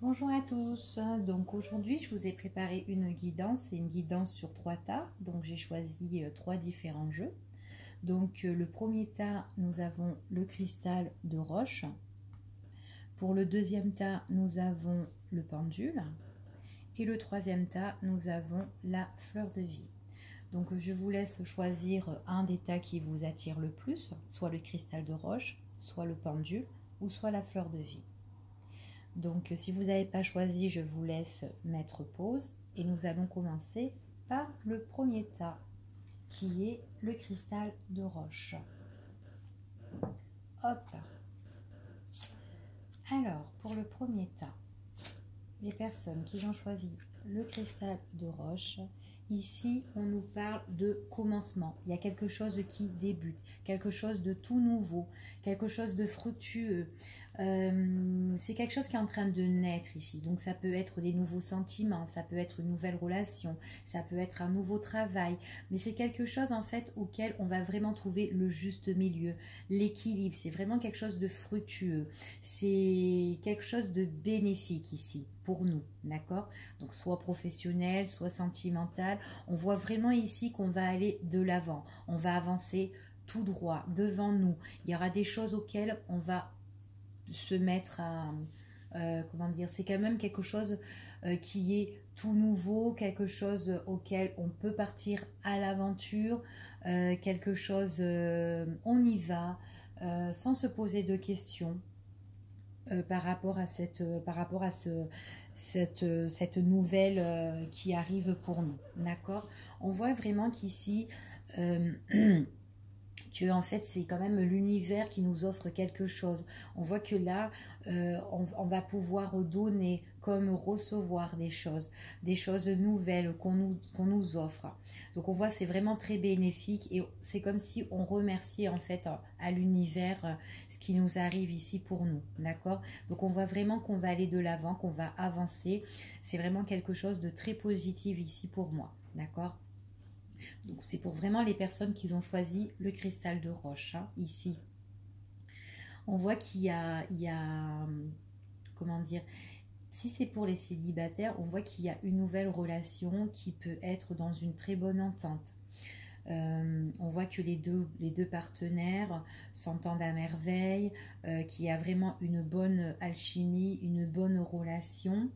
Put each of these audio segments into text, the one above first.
Bonjour à tous, donc aujourd'hui je vous ai préparé une guidance, c'est une guidance sur 3 tas, donc j'ai choisi 3 différents jeux. Donc le premier tas, nous avons le cristal de roche. Pour le deuxième tas, nous avons le pendule. Et le troisième tas, nous avons la fleur de vie. Donc je vous laisse choisir un des tas qui vous attire le plus, soit le cristal de roche, soit le pendule ou soit la fleur de vie. Donc si vous n'avez pas choisi, je vous laisse mettre pause et nous allons commencer par le premier tas qui est le cristal de roche. Hop. Alors pour le premier tas, les personnes qui ont choisi le cristal de roche, ici on nous parle de commencement. Il y a quelque chose qui débute, quelque chose de tout nouveau, quelque chose de fructueux. C'est quelque chose qui est en train de naître ici. Donc ça peut être des nouveaux sentiments, ça peut être une nouvelle relation, ça peut être un nouveau travail. Mais c'est quelque chose en fait auquel on va vraiment trouver le juste milieu, l'équilibre. C'est vraiment quelque chose de fructueux. C'est quelque chose de bénéfique ici pour nous, d'accord? Donc soit professionnel, soit sentimental. On voit vraiment ici qu'on va aller de l'avant. On va avancer tout droit devant nous. Il y aura des choses auxquelles on va se mettre à comment dire, c'est quand même quelque chose qui est tout nouveau, quelque chose auquel on peut partir à l'aventure, quelque chose, on y va sans se poser de questions par rapport à cette nouvelle qui arrive pour nous, d'accord? On voit vraiment qu'ici euh, que en fait c'est quand même l'univers qui nous offre quelque chose. On voit que là on va pouvoir donner comme recevoir des choses nouvelles qu'on nous offre. Donc on voit c'est vraiment très bénéfique et c'est comme si on remerciait en fait à l'univers ce qui nous arrive ici pour nous, d'accord? Donc on voit vraiment qu'on va aller de l'avant, qu'on va avancer. C'est vraiment quelque chose de très positif ici pour moi, d'accord? Donc c'est pour vraiment les personnes qui ont choisi le cristal de roche, hein, ici. On voit qu'il y a, comment dire, si c'est pour les célibataires, on voit qu'il y a une nouvelle relation qui peut être dans une très bonne entente. On voit que les deux partenaires s'entendent à merveille, qu'il y a vraiment une bonne alchimie, une bonne relation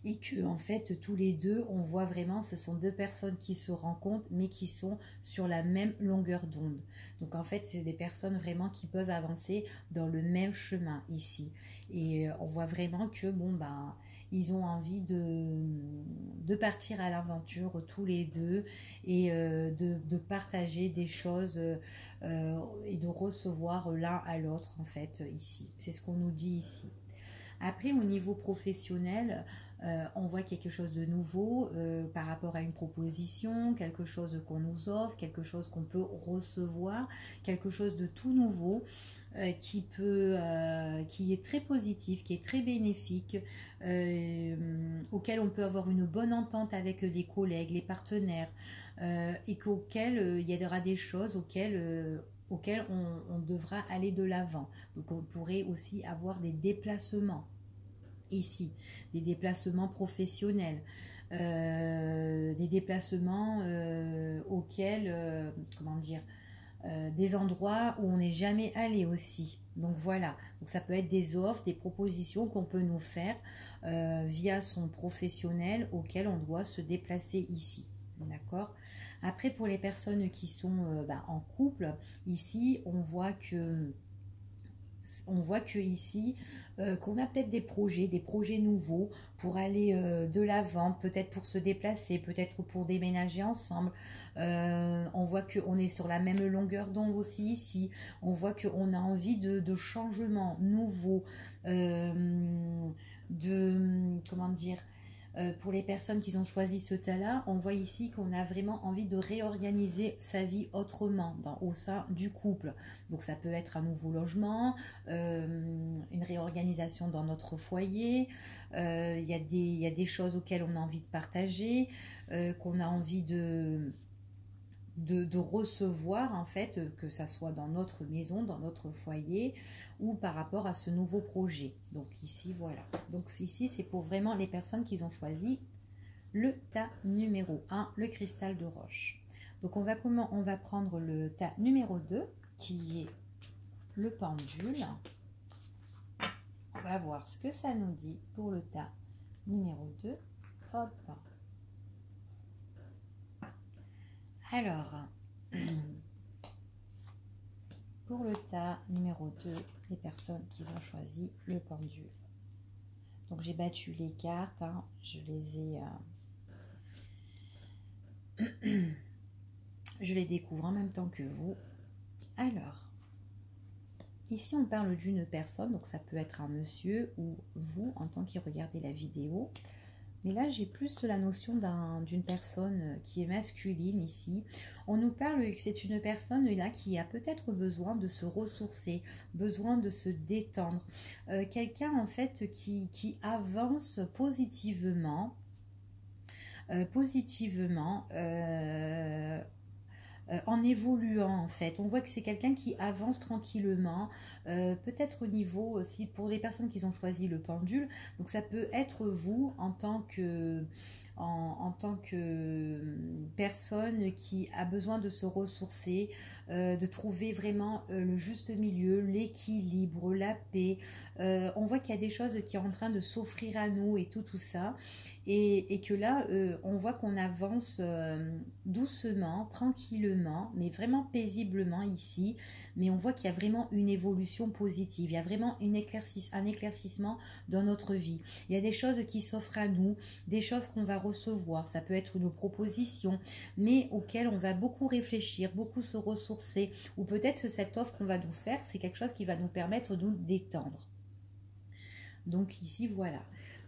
et que en fait tous les deux on voit vraiment ce sont deux personnes qui se rencontrent mais qui sont sur la même longueur d'onde. Donc en fait c'est des personnes vraiment qui peuvent avancer dans le même chemin ici et on voit vraiment que bon ben ils ont envie de partir à l'aventure tous les deux et de partager des choses et de recevoir l'un à l'autre en fait ici. C'est ce qu'on nous dit ici. Après, au niveau professionnel, on voit quelque chose de nouveau par rapport à une proposition, quelque chose qu'on nous offre, quelque chose qu'on peut recevoir, quelque chose de tout nouveau qui est très positif, qui est très bénéfique, auquel on peut avoir une bonne entente avec les collègues, les partenaires, et qu'auquel il y aura des choses auxquelles on devra aller de l'avant. Donc on pourrait aussi avoir des déplacements ici, des déplacements professionnels, des déplacements auxquels, comment dire, des endroits où on n'est jamais allé aussi. Donc voilà, donc ça peut être des offres, des propositions qu'on peut nous faire via son professionnel auquel on doit se déplacer ici. D'accord. Après, pour les personnes qui sont en couple, ici, on voit que ici qu'on a peut-être des projets nouveaux pour aller de l'avant, peut-être pour se déplacer, peut-être pour déménager ensemble. On voit qu'on est sur la même longueur d'onde aussi ici. On voit qu'on a envie de changements nouveaux, comment dire, pour les personnes qui ont choisi ce tas-là, on voit ici qu'on a vraiment envie de réorganiser sa vie autrement au sein du couple. Donc ça peut être un nouveau logement, une réorganisation dans notre foyer. Il y a des choses auxquelles on a envie de partager, qu'on a envie de recevoir, en fait, que ça soit dans notre maison, dans notre foyer, ou par rapport à ce nouveau projet. Donc ici, voilà. Donc ici, c'est pour vraiment les personnes qui ont choisi le tas numéro 1, le cristal de roche. Donc on va prendre le tas numéro 2, qui est le pendule. On va voir ce que ça nous dit pour le tas numéro 2. Hop. Alors, pour le tas numéro 2, les personnes qui ont choisi le pendule. Donc j'ai battu les cartes, hein, je les ai... je les découvre en même temps que vous. Alors, ici on parle d'une personne, donc ça peut être un monsieur ou vous en tant que regardez la vidéo. Mais là, j'ai plus la notion d'une personne qui est masculine ici. On nous parle que c'est une personne là qui a peut-être besoin de se ressourcer, besoin de se détendre. Quelqu'un en fait qui avance positivement, en évoluant en fait. On voit que c'est quelqu'un qui avance tranquillement, peut-être au niveau aussi pour les personnes qui ont choisi le pendule. Donc ça peut être vous en tant que personne qui a besoin de se ressourcer, de trouver vraiment le juste milieu, l'équilibre, la paix. On voit qu'il y a des choses qui sont en train de s'offrir à nous et tout ça. Et que là, on voit qu'on avance doucement, tranquillement, mais vraiment paisiblement ici. Mais on voit qu'il y a vraiment une évolution positive. Il y a vraiment un éclaircissement dans notre vie. Il y a des choses qui s'offrent à nous, des choses qu'on va recevoir. Ça peut être une proposition, mais auxquelles on va beaucoup réfléchir, beaucoup se ressourcer. Ou peut-être cette offre qu'on va nous faire, c'est quelque chose qui va nous permettre de nous détendre. Donc ici, voilà.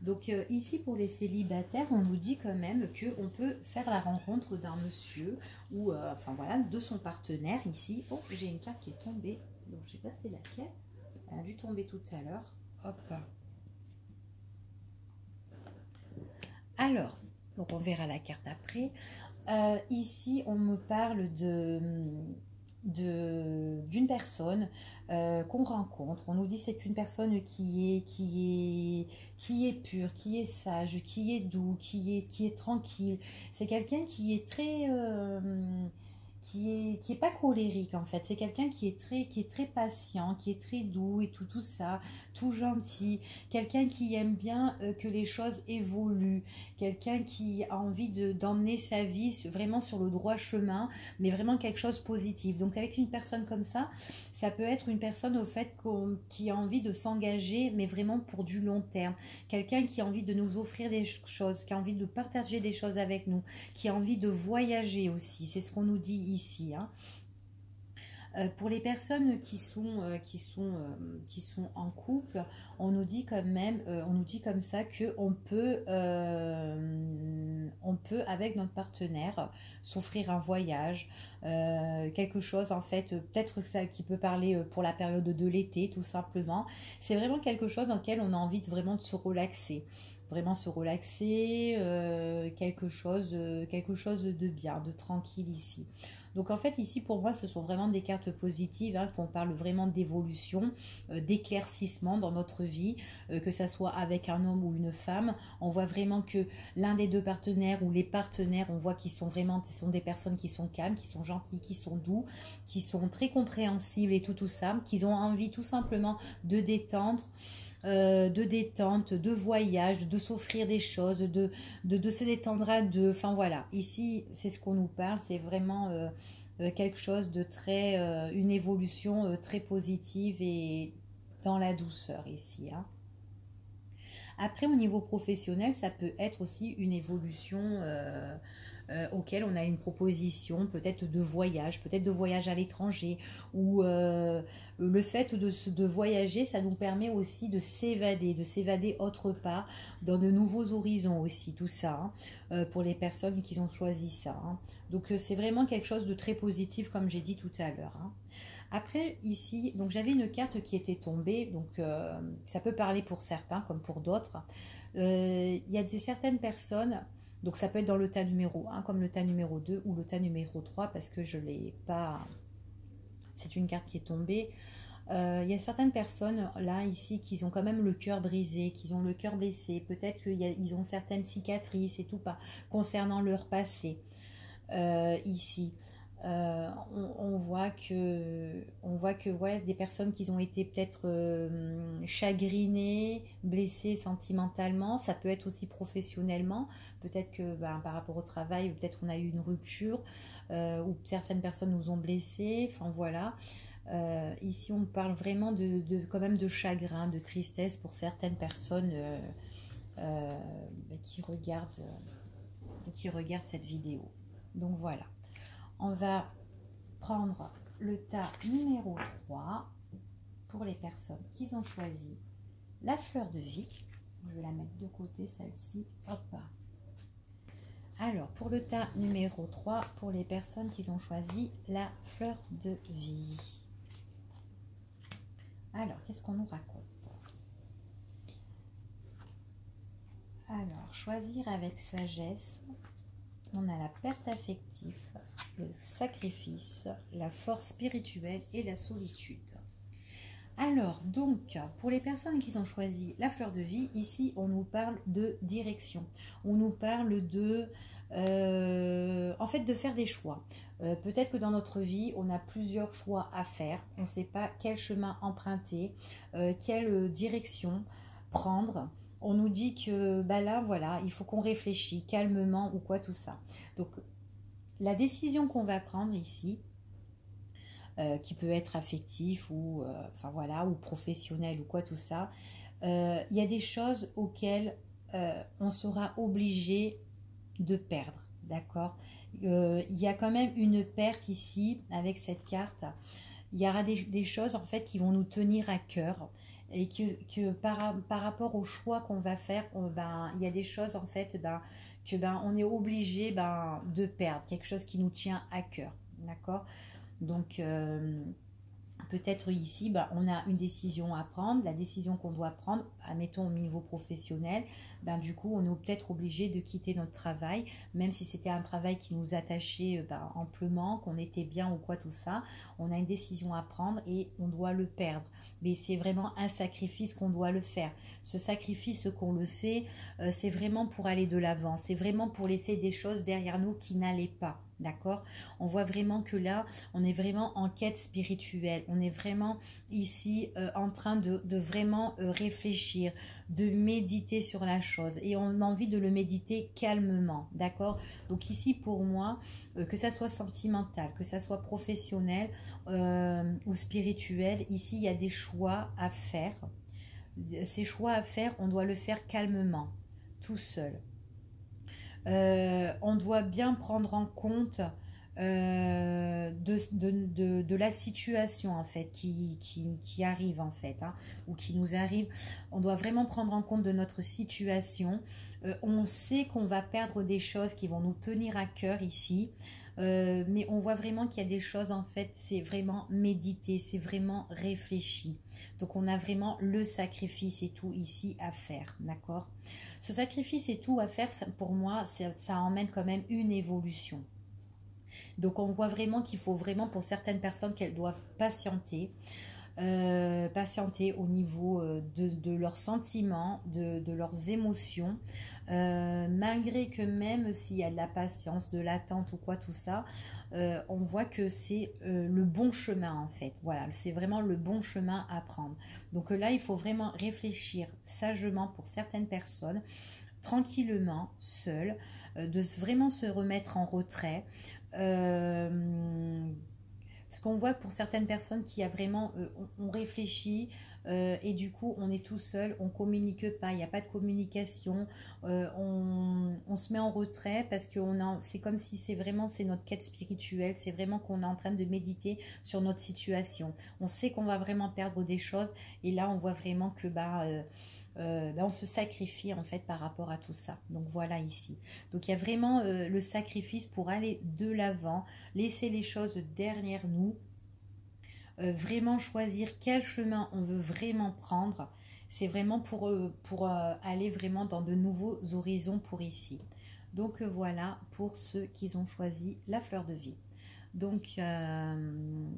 Donc ici, pour les célibataires, on nous dit quand même qu'on peut faire la rencontre d'un monsieur ou, enfin voilà, de son partenaire ici. Oh, j'ai une carte qui est tombée. Donc je ne sais pas c'est laquelle. Elle a dû tomber tout à l'heure. Hop. Alors, donc on verra la carte après. Ici, on me parle d'une personne qu'on rencontre. On nous dit c'est une personne qui est pure, qui est sage, qui est doux, qui est tranquille. C'est quelqu'un qui est très qui est pas colérique en fait. C'est quelqu'un qui est très patient, qui est très doux et tout ça, tout gentil. Quelqu'un qui aime bien que les choses évoluent. Quelqu'un qui a envie d'emmener sa vie vraiment sur le droit chemin, mais vraiment quelque chose de positif. Donc avec une personne comme ça peut être une personne au fait qui a envie de s'engager, mais vraiment pour du long terme. Quelqu'un qui a envie de nous offrir des choses, qui a envie de partager des choses avec nous, qui a envie de voyager aussi. C'est ce qu'on nous dit ici, hein. Pour les personnes qui sont en couple, on nous dit quand même, on nous dit comme ça que on peut avec notre partenaire s'offrir un voyage, quelque chose en fait, peut-être ça qui peut parler pour la période de l'été tout simplement. C'est vraiment quelque chose dans lequel on a envie vraiment de se relaxer. Vraiment se relaxer, quelque chose de bien, de tranquille ici. Donc en fait ici pour moi ce sont vraiment des cartes positives, hein, qu'on parle vraiment d'évolution, d'éclaircissement dans notre vie, que ça soit avec un homme ou une femme. On voit vraiment que l'un des deux partenaires ou les partenaires, on voit qu'ils sont vraiment, ce sont des personnes qui sont calmes, qui sont gentilles, qui sont doux, qui sont très compréhensibles et tout ça, qu'ils ont envie tout simplement de détendre. De détente, de voyage, de s'offrir des choses, de se détendre à deux. Enfin voilà, ici c'est ce qu'on nous parle, c'est vraiment quelque chose de très, une évolution très positive et dans la douceur ici, hein. Après, au niveau professionnel, ça peut être aussi une évolution auquel on a une proposition peut-être de voyage à l'étranger, ou le fait de voyager, ça nous permet aussi de s'évader autre part, dans de nouveaux horizons aussi, tout ça, hein, pour les personnes qui ont choisi ça, hein. Donc c'est vraiment quelque chose de très positif, comme j'ai dit tout à l'heure, hein. Après, ici, donc j'avais une carte qui était tombée, donc ça peut parler pour certains comme pour d'autres. Il y a certaines personnes Donc ça peut être dans le tas numéro 1 comme le tas numéro 2 ou le tas numéro 3 parce que je ne l'ai pas... C'est une carte qui est tombée. Il y a certaines personnes là, ici, qui ont quand même le cœur brisé, qui ont le cœur blessé. Peut-être qu'ils ont certaines cicatrices et tout, pas concernant leur passé. Ici, on voit que ouais, des personnes qui ont été peut-être chagrinées, blessées sentimentalement, ça peut être aussi professionnellement, peut-être que ben, par rapport au travail, peut-être on a eu une rupture, ou certaines personnes nous ont blessés, enfin voilà. Ici, on parle vraiment quand même de chagrin, de tristesse pour certaines personnes euh, qui regardent cette vidéo. Donc voilà. On va prendre le tas numéro 3 pour les personnes qui ont choisi la fleur de vie. Je vais la mettre de côté, celle-ci. Hop. Alors, pour le tas numéro 3, pour les personnes qui ont choisi la fleur de vie. Alors, qu'est-ce qu'on nous raconte? Alors, choisir avec sagesse. On a la perte affective, le sacrifice, la force spirituelle et la solitude. Alors, donc, pour les personnes qui ont choisi la fleur de vie, ici, on nous parle de direction. On nous parle en fait, de faire des choix. Peut-être que dans notre vie, on a plusieurs choix à faire. On ne sait pas quel chemin emprunter, quelle direction prendre. On nous dit que bah là, voilà, il faut qu'on réfléchisse calmement ou quoi, tout ça. Donc, la décision qu'on va prendre ici, qui peut être affectif ou, enfin, voilà, ou professionnel ou quoi, tout ça, il y a des choses auxquelles on sera obligé de perdre, d'accord? Il y a quand même une perte ici avec cette carte. Il y aura des choses en fait qui vont nous tenir à cœur et que par rapport au choix qu'on va faire, ben, il y a des choses en fait on est obligé de perdre, quelque chose qui nous tient à cœur, d'accord? Donc peut-être ici, on a une décision à prendre, la décision qu'on doit prendre, admettons au niveau professionnel, du coup on est peut-être obligé de quitter notre travail, même si c'était un travail qui nous attachait amplement, qu'on était bien ou quoi tout ça, on a une décision à prendre et on doit le perdre. Mais c'est vraiment un sacrifice qu'on doit le faire. Ce sacrifice qu'on le fait, c'est vraiment pour aller de l'avant, c'est vraiment pour laisser des choses derrière nous qui n'allaient pas. D'accord? On voit vraiment que là, on est vraiment en quête spirituelle. On est vraiment ici en train de vraiment réfléchir, de méditer sur la chose. Et on a envie de le méditer calmement. D'accord? Donc ici, pour moi, que ça soit sentimental, que ça soit professionnel ou spirituel, ici, il y a des choix à faire. Ces choix à faire, on doit le faire calmement, tout seul. On doit bien prendre en compte de la situation en fait qui arrive en fait, hein, ou qui nous arrive. On doit vraiment prendre en compte de notre situation. On sait qu'on va perdre des choses qui vont nous tenir à cœur ici. Mais on voit vraiment qu'il y a des choses en fait, c'est vraiment médité, c'est vraiment réfléchi. Donc on a vraiment le sacrifice et tout ici à faire, d'accord? Ce sacrifice et tout à faire, pour moi, ça emmène quand même une évolution. Donc on voit vraiment qu'il faut vraiment pour certaines personnes qu'elles doivent patienter au niveau de leurs sentiments, de leurs émotions, malgré que même s'il y a de la patience, de l'attente ou quoi tout ça, on voit que c'est le bon chemin en fait. Voilà, c'est vraiment le bon chemin à prendre. Donc là, il faut vraiment réfléchir sagement pour certaines personnes, tranquillement, seul, vraiment se remettre en retrait. Ce qu'on voit pour certaines personnes qui a vraiment, on réfléchit et du coup on est tout seul, on communique pas, il n'y a pas de communication, on se met en retrait parce que c'est comme si c'est notre quête spirituelle, c'est vraiment qu'on est en train de méditer sur notre situation. On sait qu'on va vraiment perdre des choses et là on voit vraiment que on se sacrifie en fait par rapport à tout ça. Donc voilà ici. Donc il y a vraiment le sacrifice pour aller de l'avant, laisser les choses derrière nous, vraiment choisir quel chemin on veut vraiment prendre. C'est vraiment pour aller vraiment dans de nouveaux horizons pour ici. Donc voilà pour ceux qui ont choisi la fleur de vie. Donc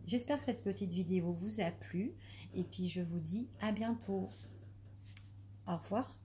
j'espère que cette petite vidéo vous a plu et puis je vous dis à bientôt. Au revoir.